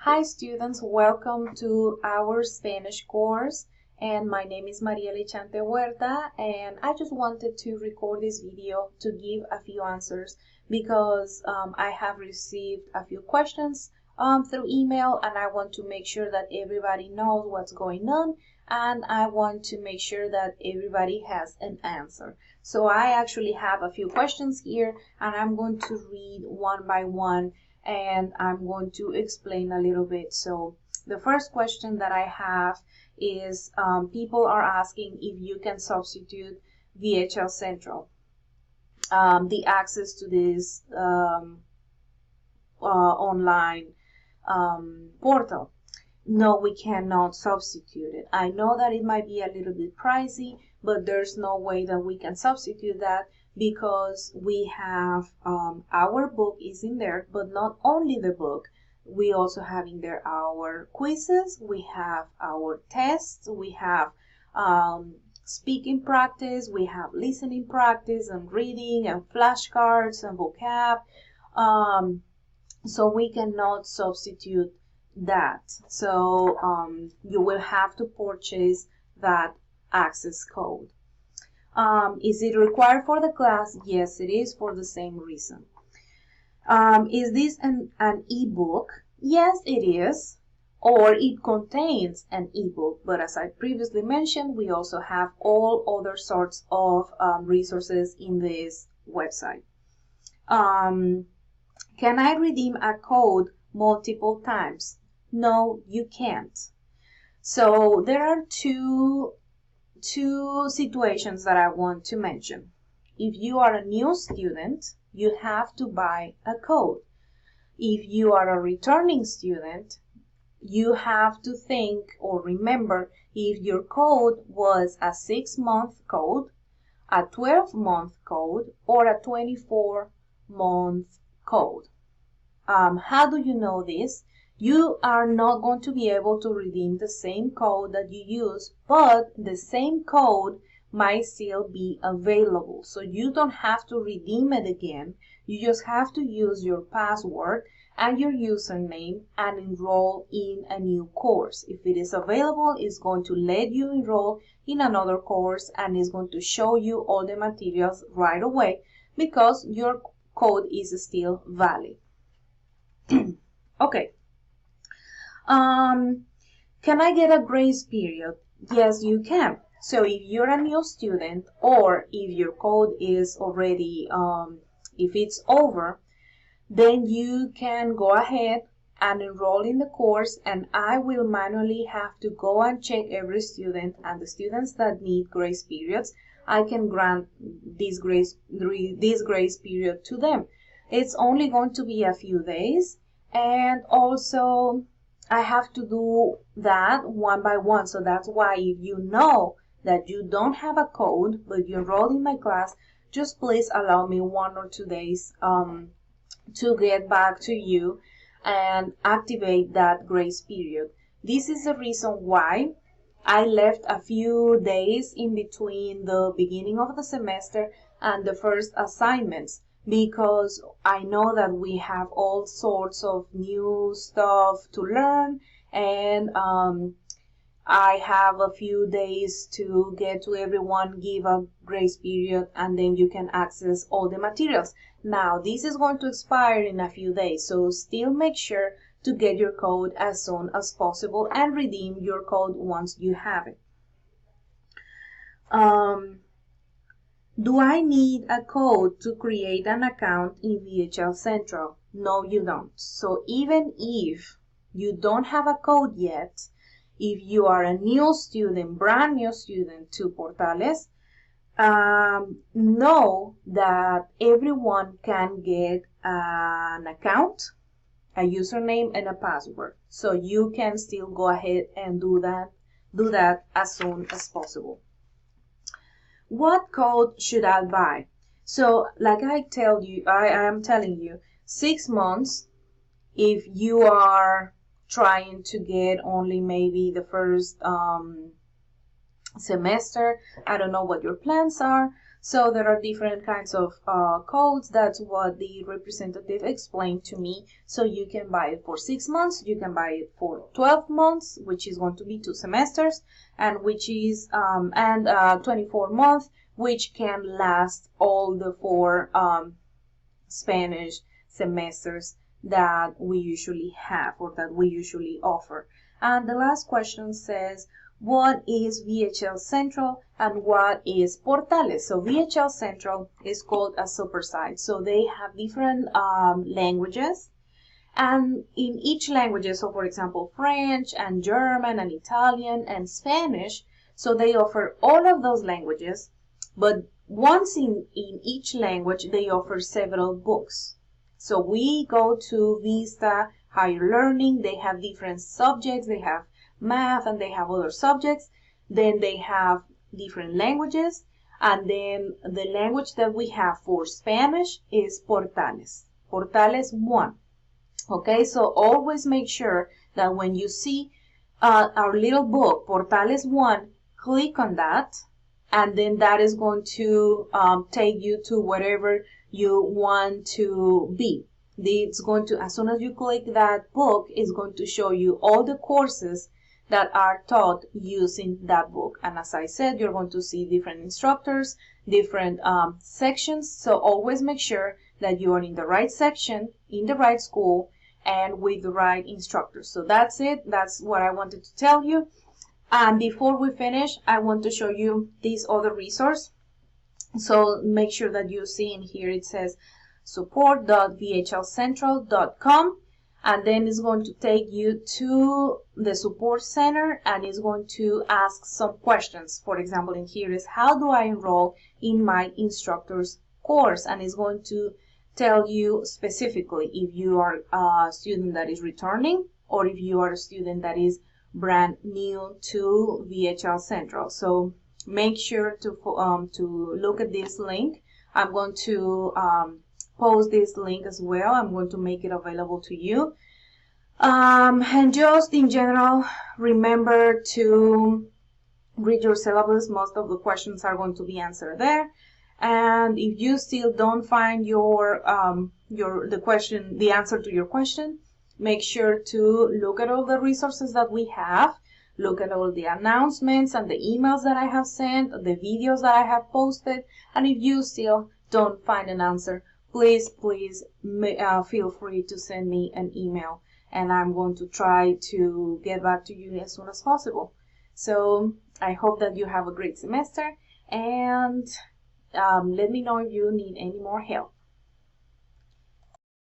Hi students, welcome to our Spanish course, and my name is Maria Lechante Huerta, and I just wanted to record this video to give a few answers because I have received a few questions through email, and I want to make sure that everybody knows what's going on, and I want to make sure that everybody has an answer. So I actually have a few questions here, and I'm going to read one by one, and I'm going to explain a little bit. So the first question that I have is people are asking if you can substitute VHL Central, the access to this online portal. No, we cannot substitute it. I know that it might be a little bit pricey, but there's no way that we can substitute that because we have our book is in there, but not only the book, we also have in there our quizzes, we have our tests, we have speaking practice, we have listening practice and reading and flashcards and vocab. So we cannot substitute that. So you will have to purchase that access code. Is it required for the class? Yes, it is, for the same reason. Is this an ebook? Yes, it is, or it contains an ebook, but as I previously mentioned, we also have all other sorts of resources in this website. Can I redeem a code multiple times? No, you can't. So there are two situations that I want to mention. If you are a new student, you have to buy a code. If you are a returning student, you have to think or remember if your code was a 6-month code, a 12-month code, or a 24-month code. How do you know this? You are not going to be able to redeem the same code that you use, but the same code might still be available. So you don't have to redeem it again. You just have to use your password and your username and enroll in a new course. If it is available, it's going to let you enroll in another course and it's going to show you all the materials right away because your code is still valid. Okay. Can I get a grace period? Yes, you can. So if you're a new student or if your code is already, if it's over, then you can go ahead and enroll in the course, and I will manually have to go and check every student, and the students that need grace periods, I can grant this grace period to them. It's only going to be a few days, and also I have to do that one by one. So that's why if you know that you don't have a code, but you enroll in my class, just please allow me 1 or 2 days to get back to you and activate that grace period. This is the reason why I left a few days in between the beginning of the semester and the first assignments, because I know that we have all sorts of new stuff to learn, and I have a few days to get to everyone, give a grace period, and then you can access all the materials. Now, this is going to expire in a few days, so still make sure to get your code as soon as possible and redeem your code once you have it. Do I need a code to create an account in VHL Central? No, you don't. So even if you don't have a code yet, if you are a new student, brand new student to Portales, know that everyone can get an account, a username, and a password. So you can still go ahead and do that as soon as possible. What code should I buy? So like I am telling you, 6 months if you are trying to get only maybe the first semester. I don't know what your plans are. So there are different kinds of codes. That's what the representative explained to me. So you can buy it for 6 months, you can buy it for 12 months, which is going to be 2 semesters, and 24 months, which can last all the 4 Spanish semesters that we usually have or that we usually offer. And the last question says, what is VHL Central and what is Portales? So VHL Central is called a super site. So they have different languages. And in each language, so for example, French and German and Italian and Spanish, so they offer all of those languages, but once in each language, they offer several books. So we go to Vista Higher Learning, they have different subjects, they have math and they have other subjects, then they have different languages, and then the language that we have for Spanish is Portales, Portales 1. Okay, so always make sure that when you see our little book, Portales 1, click on that, and then that is going to take you to wherever you want to be. It's going to, as soon as you click that book, it's going to show you all the courses that are taught using that book. And as I said, you're going to see different instructors, different sections. So always make sure that you are in the right section, in the right school, and with the right instructors. So that's it. That's what I wanted to tell you. And before we finish, I want to show you this other resource. So make sure that you see in here it says support.vhlcentral.com, and then it's going to take you to the support center and it's going to ask some questions. For example, in here is how do I enroll in my instructor's course, and it's going to tell you specifically if you are a student that is returning or if you are a student that is brand new to VHL Central. So make sure to look at this link. I'm going to post this link as well. I'm going to make it available to you. And just in general, remember to read your syllabus. Most of the questions are going to be answered there. And if you still don't find the answer to your question, make sure to look at all the resources that we have, look at all the announcements and the emails that I have sent, the videos that I have posted, and if you still don't find an answer, please feel free to send me an email, and I'm going to try to get back to you as soon as possible. So I hope that you have a great semester, and let me know if you need any more help.